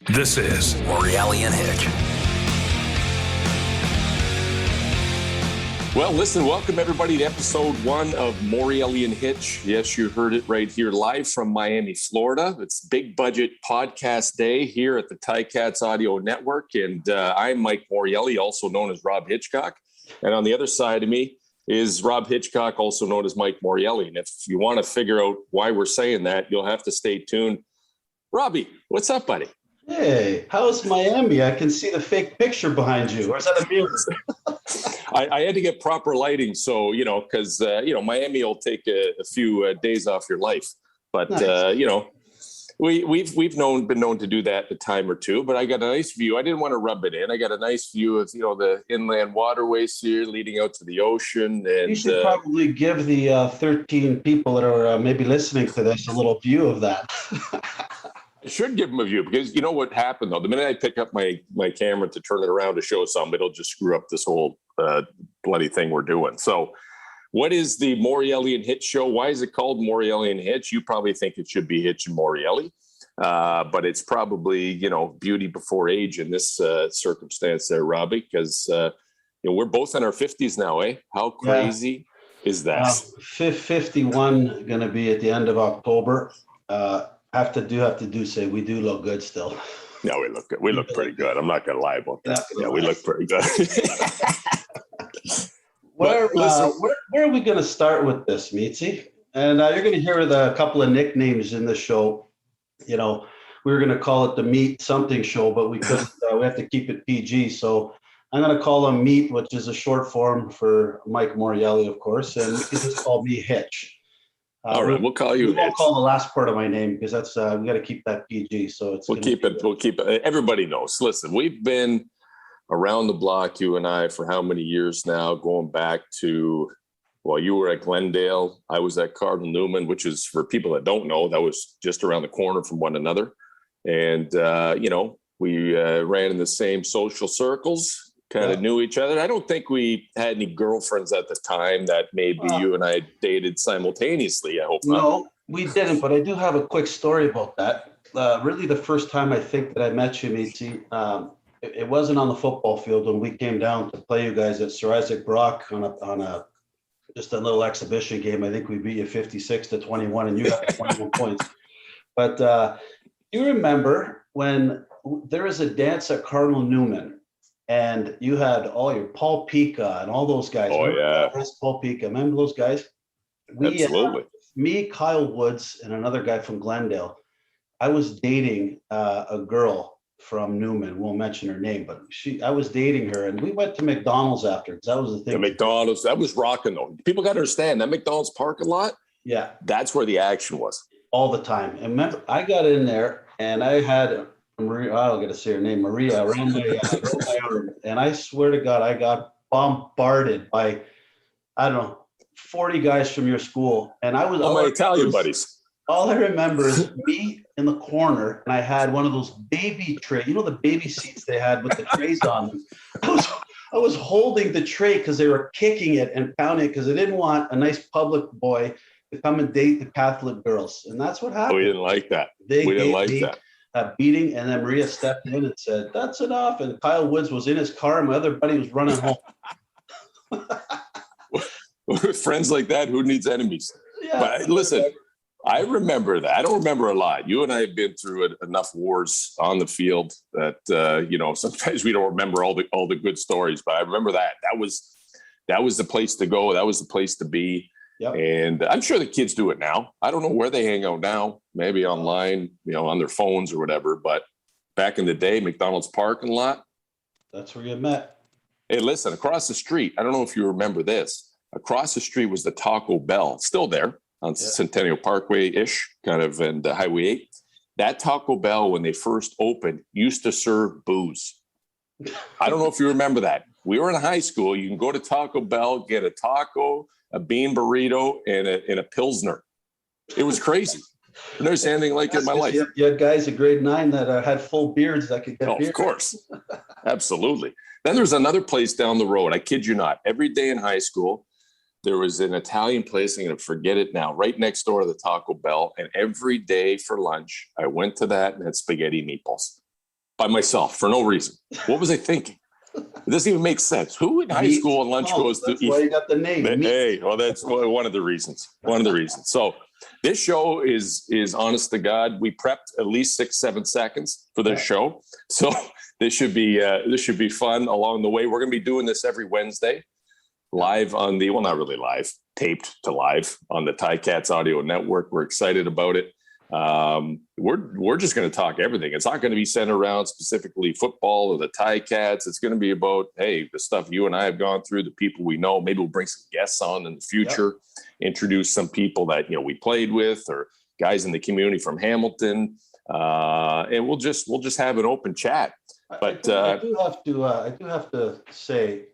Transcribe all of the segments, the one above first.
This is Morreale and Hitch. Well, listen, welcome everybody to episode 1 of Morreale and Hitch. Yes, you heard it right here live from Miami, Florida. It's big budget podcast day here at the Ticats Audio Network. And I'm Mike Morreale, also known as Rob Hitchcock. And on the other side of me is Rob Hitchcock, also known as Mike Morreale. And if you want to figure out why we're saying that, you'll have to stay tuned. Robbie, what's up, buddy? Hey, how's Miami? I can see the fake picture behind you. Or is that a mirror? I had to get proper lighting, so because Miami will take a few days off your life. But Nice. we've been known to do that a time or two. But I got a nice view. I didn't want to rub it in. I got a nice view of the inland waterways here leading out to the ocean. And You should probably give the 13 people that are maybe listening to this a little view of that. I should give them a view, because you know what happened though. The minute I pick up my camera to turn it around to show some, it'll just screw up this whole bloody thing we're doing. So what is the Morreale and Hitch show? Why is it called Morreale and Hitch? You probably think it should be Hitch and Morreale, but it's probably, beauty before age in this circumstance there, Robbie, because we're both in our 50s now, eh? How crazy is that? 51 going to be at the end of October. Have to say we do look good still. No, we look good. We look pretty good. I'm not going to lie about that. Yeah, we look pretty good. Where are we going to start with this, Meetsy? And you're going to hear a couple of nicknames in the show. We were going to call it the Meat Something Show, but we couldn't. We have to keep it PG. So I'm going to call him Meat, which is a short form for Mike Morreale, of course, and you can just call me Hitch. All right, we'll call you. We won't call the last part of my name because that's we got to keep that PG. So we'll keep it. Everybody knows. Listen, we've been around the block, you and I, for how many years now? Going back to, well, you were at Glendale, I was at Cardinal Newman, which is, for people that don't know, that was just around the corner from one another. And we ran in the same social circles. Kind of knew each other. I don't think we had any girlfriends at the time that maybe you and I dated simultaneously. I hope not. No, we didn't, but I do have a quick story about that. Really, the first time I think that I met you, Mitzi, it wasn't on the football field when we came down to play you guys at Sir Isaac Brock on a just a little exhibition game. I think we beat you 56-21, and you got 21 points. But you remember when there was a dance at Cardinal Newman? And you had all your Paul Pica and all those guys. Oh, yeah. Paul Pica. Remember those guys? Absolutely. Me, Kyle Woods, and another guy from Glendale. I was dating a girl from Newman. Won't mention her name, but I was dating her. And we went to McDonald's after, because that was the thing. The McDonald's, that was rocking, though. People got to understand, that McDonald's parking lot, yeah, that's where the action was. All the time. And remember, I got in there, and I had Maria, I don't get to say her name, Maria, around my arm. And I swear to God, I got bombarded by, 40 guys from your school. And I was all my Italian buddies. All I remember is me in the corner, and I had one of those baby trays, the baby seats they had with the trays on them. I was holding the tray because they were kicking it and pounding it because they didn't want a nice public boy to come and date the Catholic girls. And that's what happened. We didn't like that. We didn't like that. Beating, and then Maria stepped in and said, "That's enough." And Kyle Woods was in his car, and my other buddy was running home. Friends like that, who needs enemies? Yeah. But listen, I remember that. I don't remember a lot. You and I have been through enough wars on the field that sometimes we don't remember all the good stories. But I remember that. That was the place to go. That was the place to be. Yep. And I'm sure the kids do it now. I don't know where they hang out now, maybe online, on their phones or whatever. But back in the day, McDonald's parking lot. That's where you met. Hey, listen, across the street, I don't know if you remember this. Across the street was the Taco Bell, still there on Centennial Parkway-ish, kind of, and Highway 8. That Taco Bell, when they first opened, used to serve booze. I don't know if you remember that. We were in high school. You can go to Taco Bell, get a taco, a bean burrito, and a Pilsner. It was crazy. I've never seen anything like it in my life. You had guys at grade 9 that had full beards that could get beer. Of course. Absolutely. Then there's another place down the road. I kid you not. Every day in high school, there was an Italian place. I'm going to forget it now, right next door to the Taco Bell. And every day for lunch, I went to that and had spaghetti meatballs. by myself for no reason. What was I thinking? It doesn't even make sense. Who in high school on lunch goes to eat? That's why you got the name. Hey, well, that's one of the reasons. One of the reasons. So this show is honest to God. We prepped at least 6-7 seconds for this show. So this should be fun along the way. We're going to be doing this every Wednesday, live on the, well, not really live, taped to live on the Ticats Audio Network. We're excited about it. We're just going to talk everything. It's not going to be centered around specifically football or the Ticats. It's going to be about, hey, the stuff you and I have gone through, the people we know. Maybe we'll bring some guests on in the future, introduce some people that, we played with or guys in the community from Hamilton. And we'll just have an open chat. But I do have to say,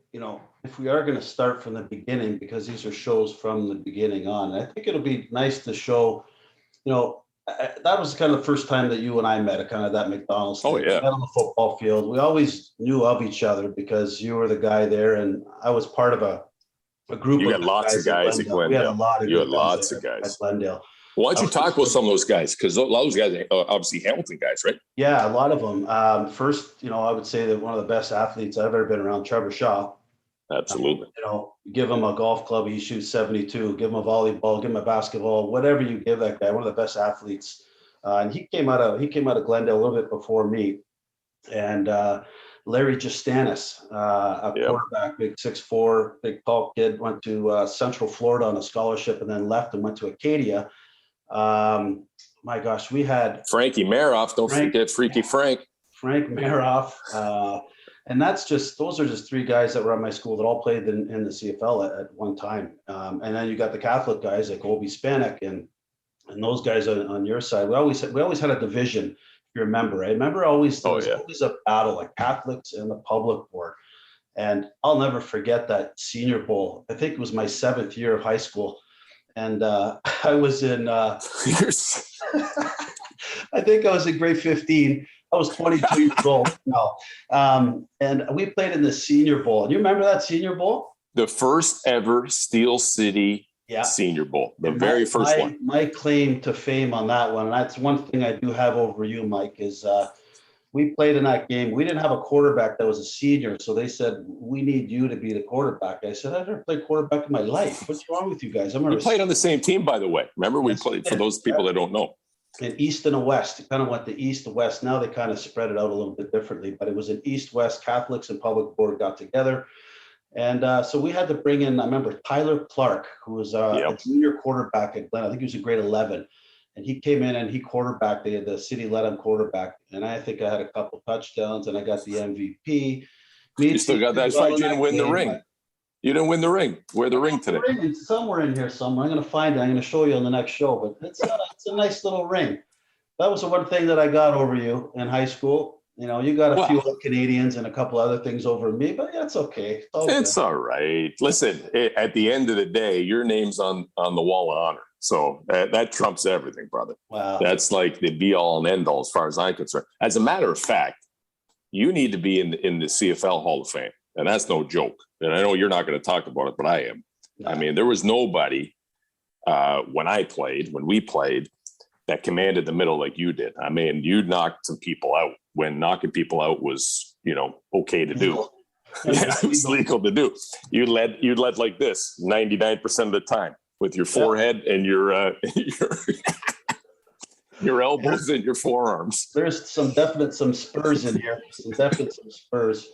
if we are going to start from the beginning, because these are shows from the beginning on, I think it'll be nice to show, that was kind of the first time that you and I met at kind of that McDonald's thing. Oh, yeah. We met on the football field. We always knew of each other because you were the guy there and I was part of a group. You got lots of guys at Glendale. We had a lot of you had lots of guys at Glendale. Why don't you talk with some of those guys? Because a lot of those guys are obviously Hamilton guys, right? Yeah, a lot of them. First, I would say that one of the best athletes I've ever been around, Trevor Shaw. Absolutely. Give him a golf club, he shoots 72. Give him a volleyball, give him a basketball, whatever you give that guy, one of the best athletes. And he came out of Glendale a little bit before me. And Larry Justanis, quarterback, big 6'4", big tall kid, went to Central Florida on a scholarship and then left and went to Acadia. My gosh, we had Frankie Maroff. Don't forget Freaky Frank. Frank Maroff. And those are just three guys that were at my school that all played in the CFL at one time. And then you got the Catholic guys like Obi Spanek and those guys on your side. We always had a division, if you remember. Right? I remember always always a battle, like Catholics and the public board. And I'll never forget that Senior Bowl. I think it was my 7th year of high school. And I was in I think I was in grade 15. I was 22 years old. No. And we played in the Senior Bowl. Do you remember that Senior Bowl? The first ever Steel City Senior Bowl. The very first one. My claim to fame on that one, and that's one thing I do have over you, Mike, is we played in that game. We didn't have a quarterback that was a senior, so they said, we need you to be the quarterback. I said, I've never played quarterback in my life. What's wrong with you guys? We played on the same team, by the way. Remember, we played, for those people that don't know. An East and a West. It kind of went to East to West. Now they kind of spread it out a little bit differently, but it was an East-West. Catholics and public board got together. And so we had to bring in, I remember Tyler Clark, who was a junior quarterback at Glen. I think he was in grade 11. And he came in and he quarterbacked. The city let him quarterback. And I think I had a couple touchdowns and I got the MVP. You still got that fight. You didn't win the ring. You didn't win the ring. Wear the ring today. It's somewhere in here somewhere. I'm going to find it. I'm going to show you on the next show. But it's a nice little ring. That was the one thing that I got over you in high school. You got a few Canadians and a couple other things over me, but it's okay. It's all right. Listen, at the end of the day, your name's on the wall of honor. So that trumps everything, brother. Wow. That's like the be all and end all as far as I'm concerned. As a matter of fact, you need to be in the CFL Hall of Fame. And that's no joke. And I know you're not going to talk about it, but I am. No. I mean, there was nobody when we played, that commanded the middle like you did. I mean, you knocked some people out when knocking people out was, okay to do. Yeah, it was legal to do. You led like this 99% of the time with your forehead and your elbows and your forearms. There's some spurs in here. Some spurs.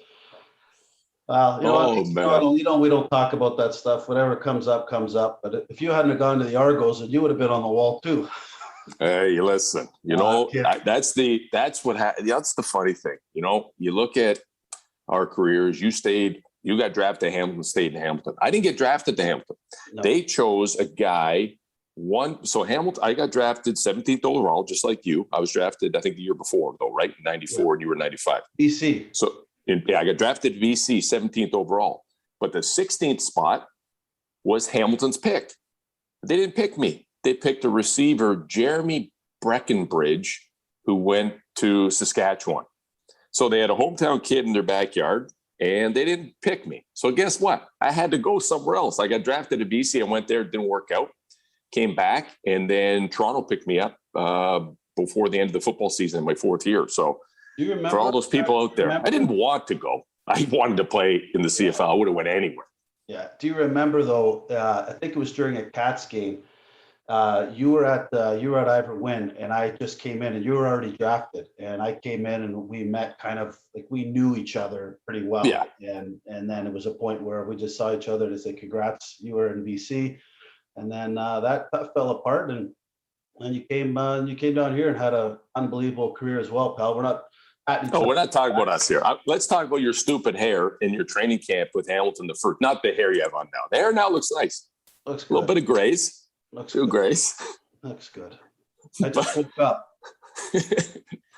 We don't talk about that stuff. Whatever comes up. But if you hadn't gone to the Argos, you would have been on the wall too. Hey, listen, that's the funny thing. You look at our careers, you got drafted to Hamilton, stayed in Hamilton. I didn't get drafted to Hamilton. No. They chose a guy so Hamilton, I got drafted 17th overall, just like you. I was drafted, I think the year before though, right? 94 and you were 95. BC. So I got drafted to BC 17th overall, but the 16th spot was Hamilton's pick. They didn't pick me. They picked a receiver, Jeremy Breckenbridge, who went to Saskatchewan. So they had a hometown kid in their backyard, and they didn't pick me. So guess what? I had to go somewhere else. I got drafted to BC. I went there. It didn't work out. Came back, and then Toronto picked me up before the end of the football season in my 4th year. So Do you remember for all those people out there, I didn't want to go. I wanted to play in the CFL. I would have went anywhere. Yeah. Do you remember though? I think it was during a Cats game. You were at Ivor Wynne, and I just came in, and you were already drafted, and I came in, and we met kind of like we knew each other pretty well. Yeah. And then it was a point where we just saw each other and said, "Congrats, you were in BC," and then that fell apart, and you came down here and had an unbelievable career as well, pal. We're not. We're not talking about us here. Let's talk about your stupid hair in your training camp with Hamilton the First. Not the hair you have on now. The hair now looks nice. Looks good. A little bit of grace. Looks good. Grace. Looks good. I just woke up.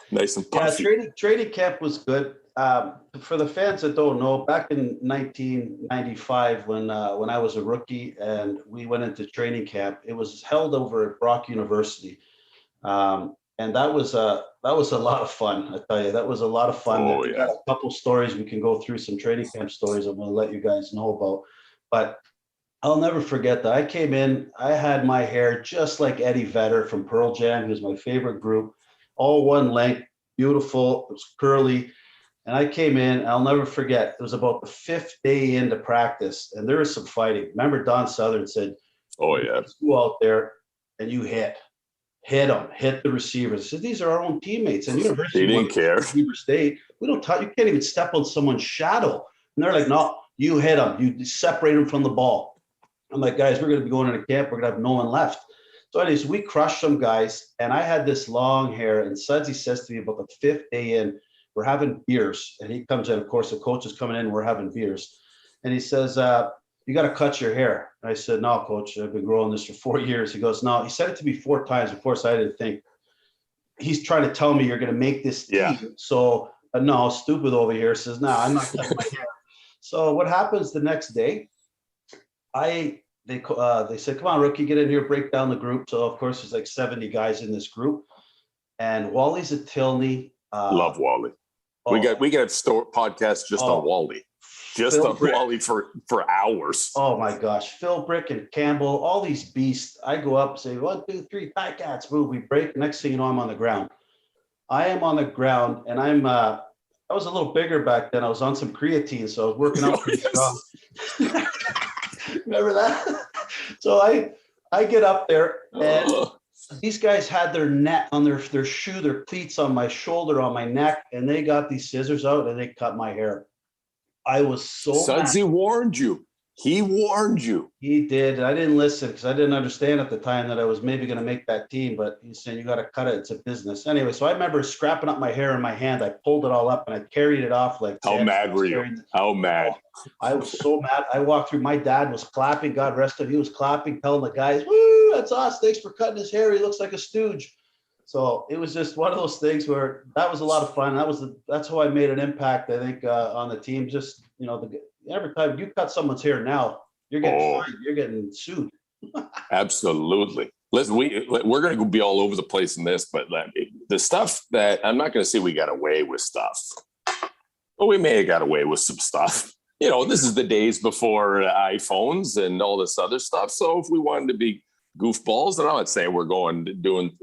Nice and puffy. Yeah, training camp was good. For the fans that don't know, back in 1995, when I was a rookie and we went into training camp, it was held over at Brock University, and that was a lot of fun. I tell you, that was a lot of fun. Oh, We got a couple stories we can go through, some training camp stories I'm going to let you guys know about, but I'll never forget that. I came in, I had my hair just like Eddie Vedder from Pearl Jam, who's my favorite group, all one length, beautiful, it was curly. And I came in, I'll never forget, it was about the 5th day into practice, and there was some fighting. Remember Don Southern said, "Oh, yeah. Go out there and you hit them, hit the receivers." I said, "These are our own teammates." And University He didn't care. Weber State, we don't talk, you can't even step on someone's shadow. And they're like, "No, you hit them, you separate them from the ball." I'm like, "Guys, we're going to be going into camp. We're going to have no one left." So anyways, we crushed some guys, and I had this long hair, and Sudsy says to me about the 5th day in, we're having beers. And he comes in, of course, the coach is coming in, we're having beers. And he says, "You got to cut your hair." And I said, "No, coach, I've been growing this for 4 years. He goes, "No." He said it to me 4 times. Of course, I didn't think. He's trying to tell me you're going to make this team. Yeah. So, no, stupid over here says, "No, I'm not cutting my hair." So what happens the next day? They said, "Come on, rookie, get in here, break down the group." So of course there's like 70 guys in this group, and Wally's at Tilney. Love Wally. We got podcasts just on Wally, just Phil on Brick. Wally for hours. Oh my gosh, Phil Brick and Campbell, all these beasts. I go up and say, 1, 2, 3, Ticats, move. We break. Next thing you know, I'm on the ground. I am on the ground, and I was a little bigger back then. I was on some creatine, so I was working out pretty strong. Remember that? So I get up there, and these guys had their net on their shoe, their cleats on my shoulder, on my neck, and they got these scissors out and they cut my hair. I was so Sudsy warned you. He warned you. He did. I didn't listen because I didn't understand at the time that I was maybe going to make that team, but he's saying you got to cut it. It's a business. Anyway, so I remember scrapping up my hair in my hand. I pulled it all up and I carried it off like. How mad were you? How mad? I was so mad. I walked through. My dad was clapping. God rest him. He was clapping, telling the guys, "Woo, that's us. Thanks for cutting his hair. He looks like a stooge." So it was just one of those things where that was a lot of fun. That's how I made an impact, I think, on the team. Just, every time you cut someone's hair now, you're getting fined. You're getting sued. Absolutely. Listen, we're going to be all over the place in this, but the stuff that I'm not going to say we got away with stuff, but we may have got away with some stuff. This is the days before iPhones and all this other stuff. So if we wanted to be goofballs, and I'm not saying we're doing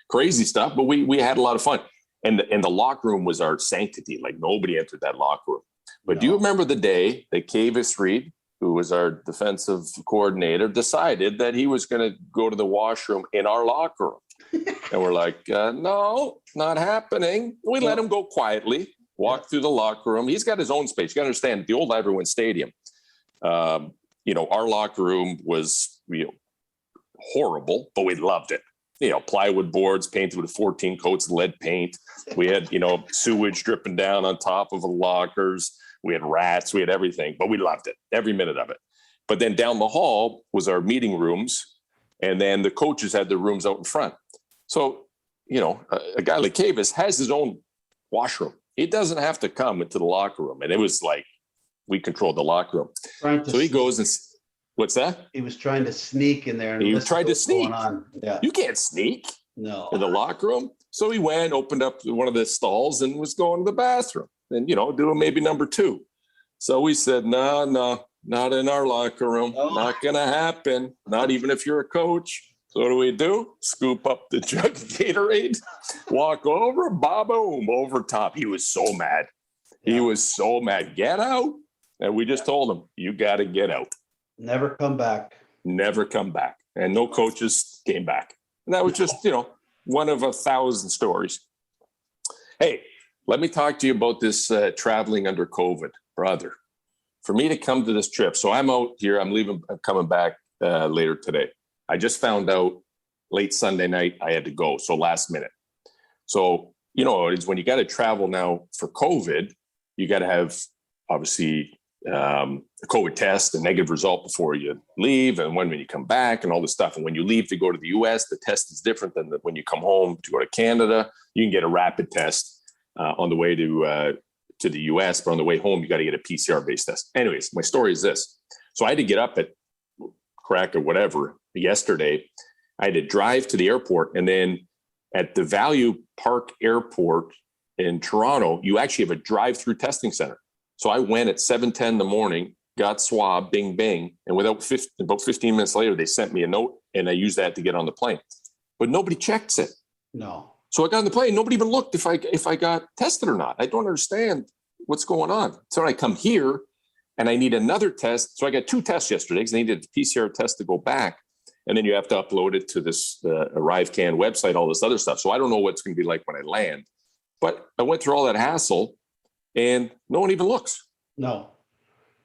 crazy stuff, but we had a lot of fun. And the locker room was our sanctity. Like nobody entered that locker room. But do you remember the day that Kavis Reed, who was our defensive coordinator, decided that he was going to go to the washroom in our locker room? And we're like, no, not happening. We let him go quietly, walk through the locker room. He's got his own space. You got to understand, the old Ivor Wynne Stadium, our locker room was horrible, but we loved it. Plywood boards painted with 14 coats of lead paint. We had, sewage dripping down on top of the lockers. We had rats. We had everything, but we loved it, every minute of it. But then down the hall was our meeting rooms, and then the coaches had their rooms out in front. So, a guy like Kavis has his own washroom. He doesn't have to come into the locker room. And it was like we controlled the locker room. So he goes and... What's that? He was trying to sneak in there. And he tried to sneak. Yeah. You can't sneak in the locker room. So he went, opened up one of the stalls and was going to the bathroom and, doing maybe number 2. So we said, no, not in our locker room. Not going to happen. Not even if you're a coach. So what do? Scoop up the jug of Gatorade, walk over, boom, over top. He was so mad. Yeah. He was so mad. Get out. And we just told him, you got to get out. Never come back. Never come back. And no coaches came back. And that was just, one of 1,000 stories. Hey, let me talk to you about this traveling under COVID, brother. For me to come to this trip, so I'm out here. I'm coming back later today. I just found out late Sunday night I had to go, so last minute. So, it's when you got to travel now for COVID, you got to have, obviously, a COVID test, a negative result before you leave, and when you come back and all this stuff. And when you leave to go to the U.S., the test is different than when you come home to go to Canada. You can get a rapid test on the way to the U.S., but on the way home, you got to get a PCR-based test. Anyways, my story is this. So I had to get up at crack or whatever yesterday. I had to drive to the airport, and then at the Value Park Airport in Toronto, you actually have a drive-through testing center. So I went at 7:10 in the morning, got swabbed, bing, bing. And about 15 minutes later, they sent me a note, and I used that to get on the plane. But nobody checks it. No. So I got on the plane. Nobody even looked if I got tested or not. I don't understand what's going on. So I come here, and I need another test. So I got 2 tests yesterday because I needed a PCR test to go back. And then you have to upload it to this ArriveCAN website, all this other stuff. So I don't know what it's going to be like when I land. But I went through all that hassle, and no one even looks. No.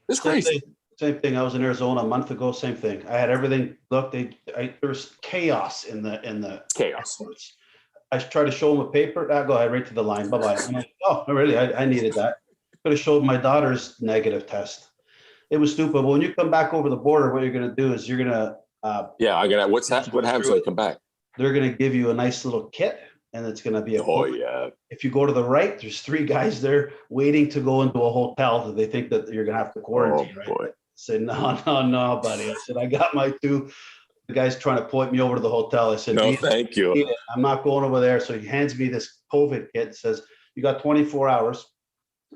It's crazy. Same thing. I was in Arizona a month ago. Same thing. I had everything. Look, there was chaos in the Chaos. airports. I tried to show them a paper. Go ahead, right to the line. Bye-bye. I'm like, oh, really? I needed that. Could have showed my daughter's negative test. It was stupid. But when you come back over the border, what you're going to do is you're going to what happens when I come back? They're going to give you a nice little kit, and it's going to be yeah. If you go to the right, there's 3 guys there waiting to go into a hotel that they think that you're going to have to quarantine. Right? Boy. I said, no, buddy. I said, I got my 2. The guy's trying to point me over to the hotel. I said, no, thank you. I'm not going over there. So he hands me this COVID kit and says, you got 24 hours,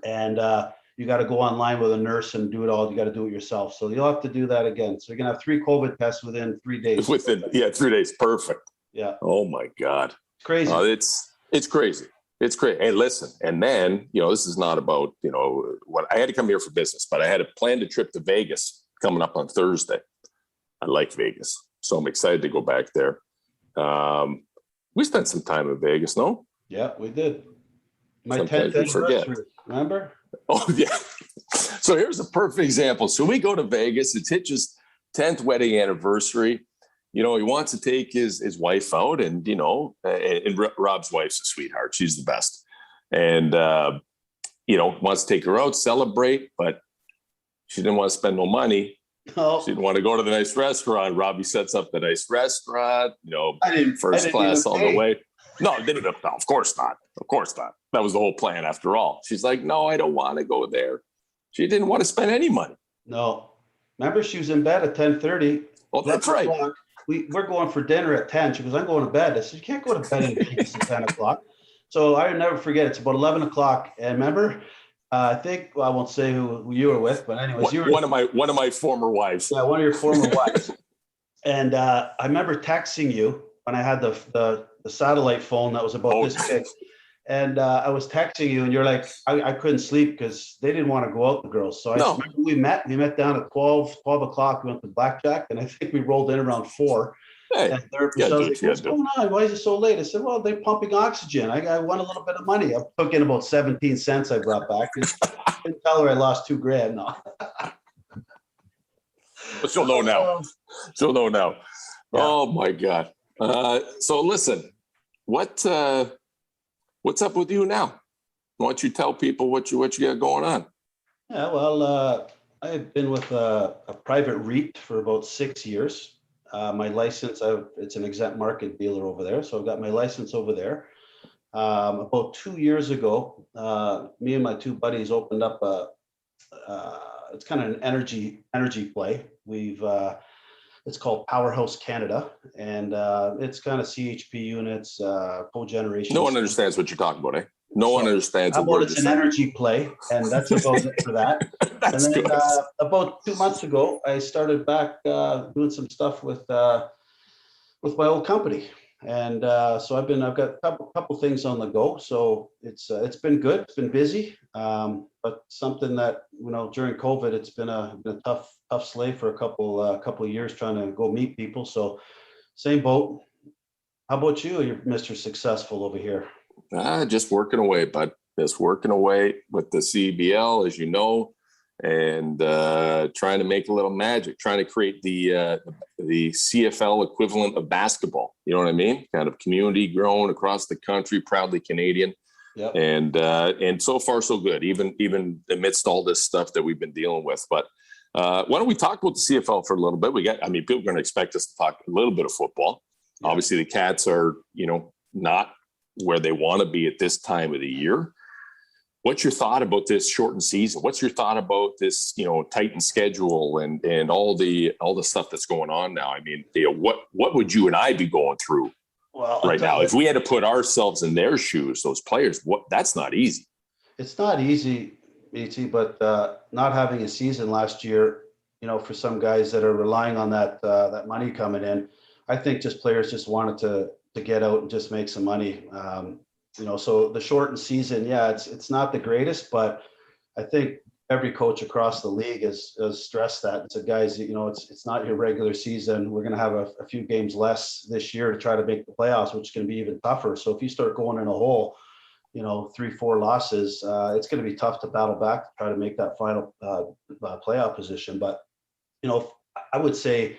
and you got to go online with a nurse and do it all. You got to do it yourself. So you'll have to do that again. So you're going to have 3 COVID tests within 3 days. 3 days. Perfect. Yeah. Oh my God. It's crazy. It's crazy. It's crazy. Hey, listen, and then, this is not about, what I had to come here for business, but I had planned a trip to Vegas coming up on Thursday. I like Vegas, so I'm excited to go back there. We spent some time in Vegas, no? Yeah, we did. My Sometimes 10th we forget. anniversary, remember? Oh, yeah. So here's a perfect example. So we go to Vegas. It's Hitch's 10th wedding anniversary. He wants to take his wife out, and Rob's wife's a sweetheart. She's the best. And, wants to take her out, celebrate, but she didn't want to spend no money. No. She didn't want to go to the nice restaurant. Robbie sets up the nice restaurant, first class all the way. No, of course not. Of course not. That was the whole plan after all. She's like, no, I don't want to go there. She didn't want to spend any money. No. Remember, she was in bed at 10:30. Oh, that's right. We're going for dinner at 10. She goes, I'm going to bed. I said, you can't go to bed in Vegas at 10 o'clock. So I never forget. It's about 11 o'clock. And remember, I think, I won't say who you were with, but anyways, you were one of my former wives. Yeah, one of your former wives. And I remember texting you when I had the satellite phone that was about this big. And I was texting you, and you're like, I couldn't sleep because they didn't want to go out, the girls. So I remember we met down at 12 o'clock. We went to blackjack, and I think we rolled in around 4. Hey, and what's going on? Why is it so late? I said, well, they're pumping oxygen. I won a little bit of money. I took in about 17 cents I brought back. I didn't tell her I lost $2,000. No. But she'll know now. She'll know now. Yeah. Oh, my God. So listen, what's up with you now? Why don't you tell people what you got going on? Yeah, well, I've been with a private REIT for about 6 years. My license, it's an exempt market dealer over there. So I've got my license over there. About 2 years ago, me and my 2 buddies opened up it's kind of an energy play. It's called Powerhouse Canada, and it's kind of CHP units, cogeneration. No one understands what you're talking about, eh? No one understands. It's an energy play, and that's about it for that. And then about 2 months ago, I started back doing some stuff with with my old company. And so I've got a couple things on the go. So it's been good. It's been busy, but something that, during COVID, it's been a tough slave for a couple of years trying to go meet people. So same boat. How about you? You're Mr. Successful over here. Just working away, bud. Just working away with the CBL, as you know, and trying to make a little magic, trying to create the CFL equivalent of basketball. You know what I mean? Kind of community grown across the country, proudly Canadian. Yep. And so far so good, even amidst all this stuff that we've been dealing with. But why don't we talk about the CFL for a little bit? People are going to expect us to talk a little bit of football. Yeah. Obviously, the Cats are, not where they want to be at this time of the year. What's your thought about this shortened season? What's your thought about this, tightened schedule and all the stuff that's going on now? I mean, what would you and I be going through right now if we had to put ourselves in their shoes? Those players, that's not easy. It's not easy, BT, but not having a season last year, for some guys that are relying on that money coming in, I think just players just wanted to get out and just make some money. So the shortened season, it's not the greatest, but I think every coach across the league has stressed that and said, guys, it's not your regular season. We're going to have a few games less this year to try to make the playoffs, which is going to be even tougher. So if you start going in a hole, 3-4 losses, it's going to be tough to battle back to try to make that final playoff position. But, I would say,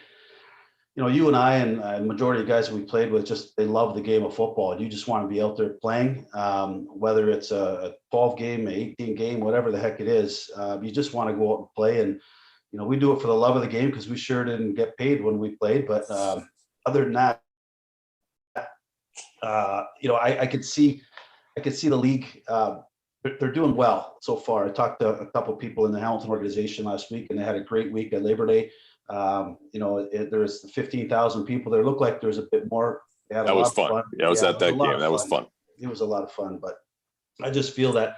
you and I and majority of guys we played with, they love the game of football. You just want to be out there playing, whether it's a 12 game, an 18 game, whatever the heck it is. You just want to go out and play. And, we do it for the love of the game because we sure didn't get paid when we played. But other than that, I could see the league. They're doing well so far. I talked to a couple of people in the Hamilton organization last week, and they had a great week at Labor Day. There's 15,000 people there. Looked like there's a bit more. That was fun. Yeah, I was at that game. That was fun. It was a lot of fun, but I just feel that,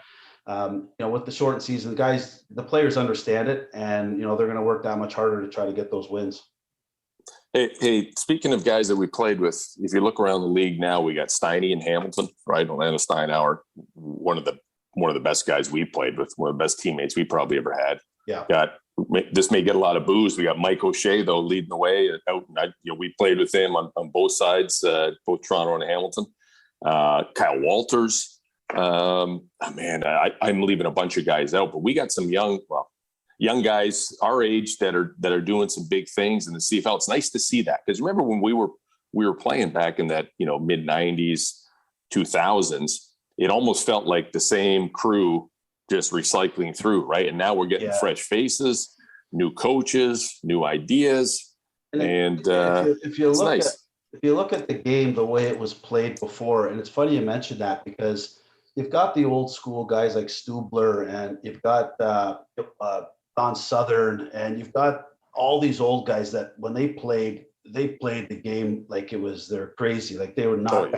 with the shortened season, the players understand it, and, they're going to work that much harder to try to get those wins. Hey, speaking of guys that we played with, if you look around the league now, we got Steiny and Hamilton, right? Orlando Steinauer, one of the best guys we played with, one of the best teammates we probably ever had. Yeah. This may get a lot of boos. We got Mike O'Shea, though, leading the way. We played with him on both sides, both Toronto and Hamilton. Kyle Walters. I'm leaving a bunch of guys out, but we got some young guys our age that are doing some big things in the CFL. It's nice to see that, because remember when we were playing back in that mid 90s, 2000s, it almost felt like the same crew just recycling through, right? And now we're getting fresh faces, new coaches, new ideas, and if you look at the game the way it was played before, and it's funny you mentioned that, because you've got the old school guys like Stubler, and you've got Don Southern, and you've got all these old guys that when they played the game like it was they're crazy, like they were not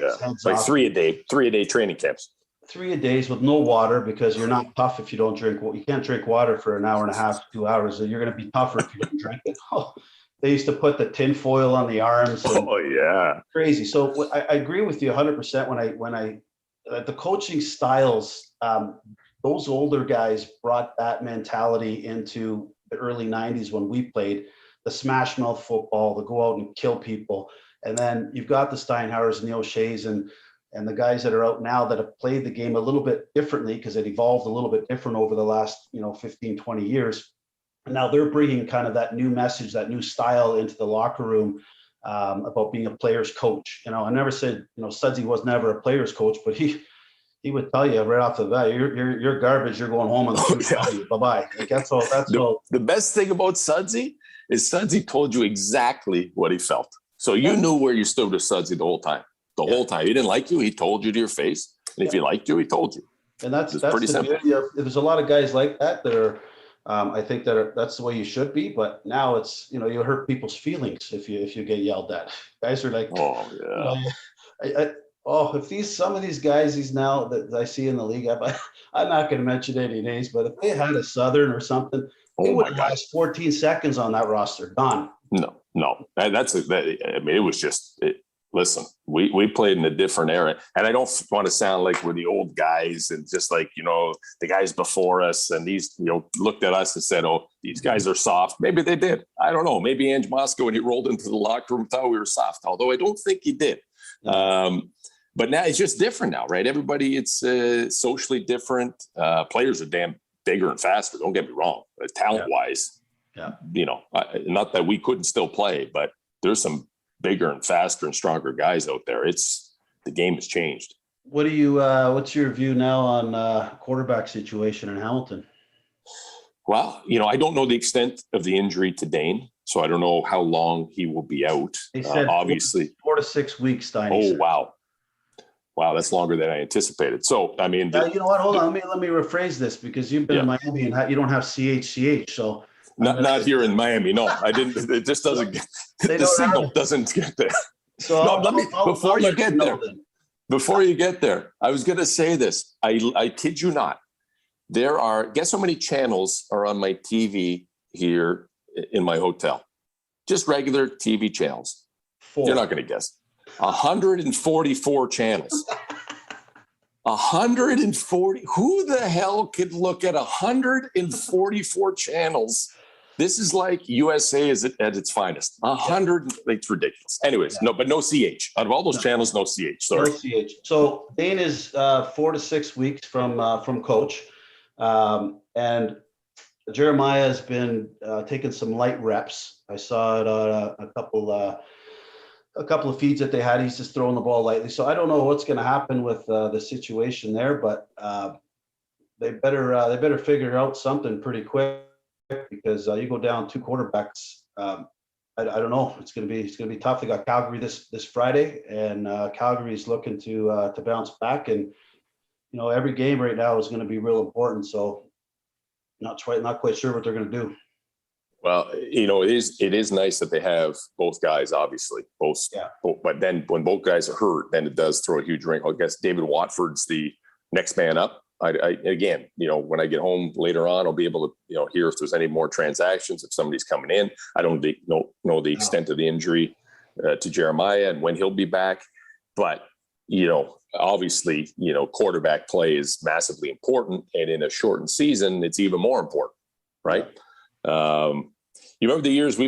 like three a day training camps. 3 days with no water, because you're not tough if you don't drink. You can't drink water for an hour and a half, 2 hours. So you're going to be tougher if you don't drink it. They used to put the tin foil on the arms. Crazy. So I agree with you 100% when I the coaching styles, those older guys brought that mentality into the early 90s when we played the smash mouth football, the go out and kill people. And then you've got the Steinhauers and the O'Sheas and the guys that are out now that have played the game a little bit differently, because it evolved a little bit different over the last 15, 20 years. And now they're bringing kind of that new message, that new style into the locker room, about being a player's coach. I never said, Sudsy was never a player's coach, but he would tell you right off the bat, you're garbage, you're going home on the bye-bye. Like that's all. The best thing about Sudsy is Sudsy told you exactly what he felt. So you knew where you stood with Sudsy the whole time. The whole time. He didn't like you, he told you to your face. And if he liked you, he told you. And that's pretty simple. There's a lot of guys like that are, I think that's the way you should be. But now it's, you hurt people's feelings if you get yelled at. Guys are like, some of these guys now that I see in the league, I'm not going to mention any names, but if they had a Southern or something, they would last 14 seconds on that roster. Done. No. No, I mean, it was just, listen, we played in a different era, and I don't want to sound like we're the old guys and just like, the guys before us and these, looked at us and said, oh, these guys are soft. Maybe they did. I don't know. Maybe Ange Mosco, when he rolled into the locker room, thought we were soft, although I don't think he did. But now it's just different now, right? Everybody, it's socially different. Players are damn bigger and faster. Don't get me wrong. Talent wise, not that we couldn't still play, but there's some bigger and faster and stronger guys out there. The game has changed. What do you? What's your view now on quarterback situation in Hamilton? Well, I don't know the extent of the injury to Dane, so I don't know how long he will be out. They said obviously 4 to 6 weeks. Stein. Oh wow, that's longer than I anticipated. So I mean, you know what? Hold on. Let me rephrase this, because you've been in Miami and you don't have CHCH, so. Not here in Miami. No, I didn't. It just doesn't get, the signal doesn't get there. So before you get there, I was going to say this. I kid you not. There are, guess how many channels are on my TV here in my hotel? Just regular TV channels. 4. You're not going to guess. 144 channels. 140. Who the hell could look at 144 channels? This is like USA is at its finest. 100. It's ridiculous. Anyways, no CH. Out of all those channels, no CH. Sorry. No CH. So Dane is 4 to 6 weeks from coach, and Jeremiah has been taking some light reps. I saw it on a couple of feeds that they had. He's just throwing the ball lightly. So I don't know what's going to happen with the situation there, but they better figure out something pretty quick, because you go down 2 quarterbacks. I don't know. It's going to be tough. They got Calgary this Friday, and Calgary is looking to bounce back. And every game right now is going to be real important. So not quite sure what they're going to do. Well, it is nice that they have both guys, obviously, both. But then when both guys are hurt, then it does throw a huge wrinkle. I guess David Watford's the next man up. Again, when I get home later on, I'll be able to, hear if there's any more transactions, if somebody's coming in. I don't know the extent of the injury to Jeremiah and when he'll be back. But, obviously, quarterback play is massively important. And in a shortened season, it's even more important, right? You remember the years we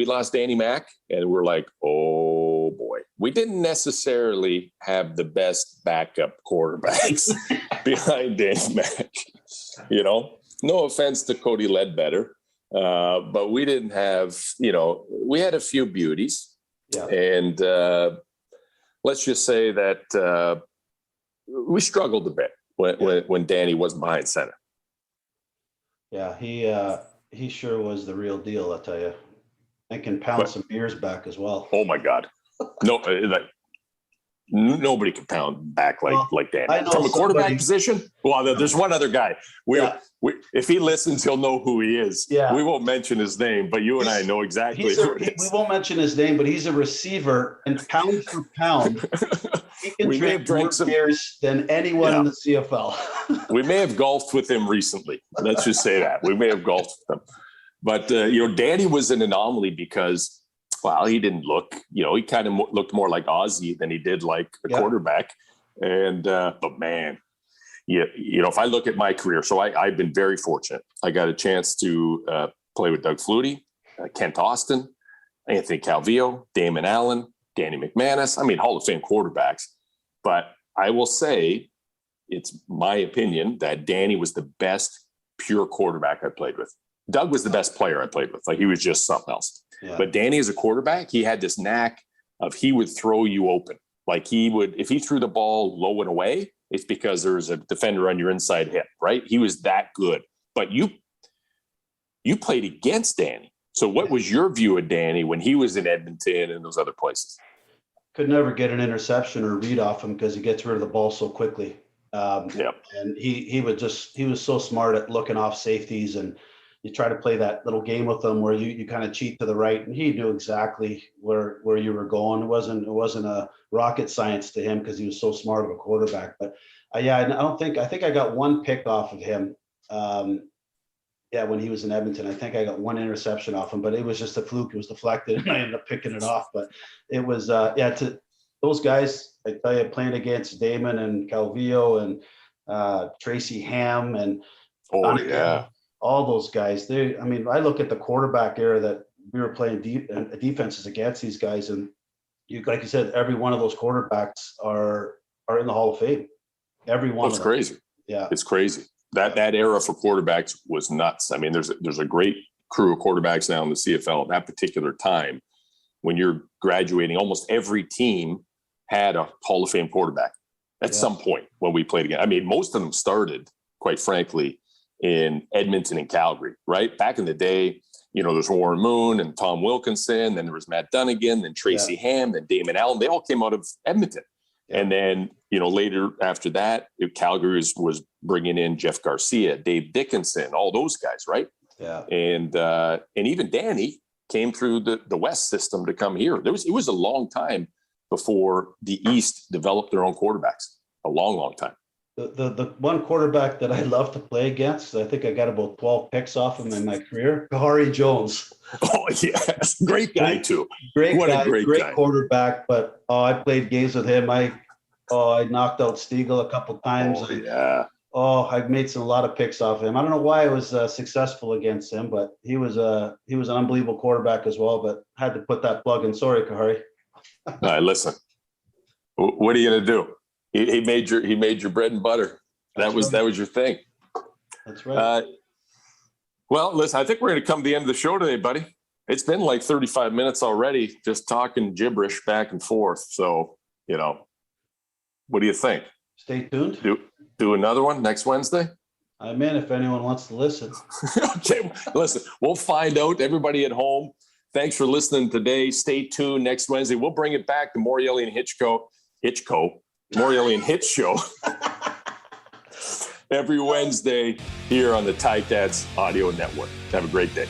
lost Danny Mack, and we're like, oh boy, we didn't necessarily have the best backup quarterbacks behind Danny Mack. No offense to Cody Ledbetter, but we didn't have, we had a few beauties, and let's just say that we struggled a bit when Danny wasn't behind center. Yeah, he sure was the real deal, I tell you. And can pound some beers back as well. Oh my God. No, nobody can pound back like Danny. From a quarterback position, well, there's one other guy. If he listens, he'll know who he is. Yeah. We won't mention his name, but you and I know exactly who it is. We won't mention his name, but he's a receiver, and pound for pound, he can drink more beers than anyone in the CFL. We may have golfed with him recently. Let's just say that. We may have golfed with him. But, Danny was an anomaly because, well, he didn't look, he kind of looked more like Ozzy than he did like a quarterback. And, but man, if I look at my career, so I've been very fortunate. I got a chance to play with Doug Flutie, Kent Austin, Anthony Calvillo, Damon Allen, Danny McManus. I mean, Hall of Fame quarterbacks. But I will say, it's my opinion that Danny was the best pure quarterback I played with. Doug was the best player I played with. Like, he was just something else. Yeah. But Danny, as a quarterback, he had this knack of he would throw you open. Like, he would, if he threw the ball low and away, it's because there's a defender on your inside hip, right? He was that good. But you played against Danny. So what was your view of Danny when he was in Edmonton and those other places? Could never get an interception or read off him because he gets rid of the ball so quickly. And he was so smart at looking off safeties, and you try to play that little game with him where you kind of cheat to the right, and he knew exactly where you were going. It wasn't a rocket science to him because he was so smart of a quarterback. But I think I got one pick off of him. Yeah, when he was in Edmonton, I think I got one interception off him, but it was just a fluke. It was deflected, and I ended up picking it off. But it was, to those guys, I tell you, playing against Damon and Calvillo and Tracy Ham and all those guys. I look at the quarterback era that we were playing defenses against these guys, and like you said, every one of those quarterbacks are in the Hall of Fame. Every one. That's crazy. Yeah, it's crazy. That era for quarterbacks was nuts. I mean, there's a great crew of quarterbacks now in the CFL. At that particular time, when you're graduating, almost every team had a Hall of Fame quarterback at some point when we played again. I mean, most of them started, quite frankly, in Edmonton and Calgary, right? Back in the day, there's Warren Moon and Tom Wilkinson, then there was Matt Dunnigan, then Tracy Ham, then Damon Allen. They all came out of Edmonton. Yeah. And then, later after that, Calgary was bringing in Jeff Garcia, Dave Dickinson, all those guys, right? Yeah. And even Danny came through the West system to come here. It was a long time before the East developed their own quarterbacks. A long, long time. The one quarterback that I love to play against, I think I got about 12 picks off him in my career, Kahari Jones. Oh, yes. Great guy, too. Great quarterback, but I played games with him. I knocked out Stiegel a couple times. I made a lot of picks off him. I don't know why I was successful against him, but he was an unbelievable quarterback as well, but had to put that plug in. Sorry, Kahari. All right, listen. What are you going to do? He made your bread and butter. That was your thing. That's right. Well, listen, I think we're going to come to the end of the show today, buddy. It's been like 35 minutes already, just talking gibberish back and forth. So, what do you think? Stay tuned. Do another one next Wednesday? I'm in if anyone wants to listen. Okay, listen, we'll find out. Everybody at home, thanks for listening today. Stay tuned next Wednesday. We'll bring it back to Morreale and Morreale and Hitch show every Wednesday here on the Ticats Audio Network. Have a great day.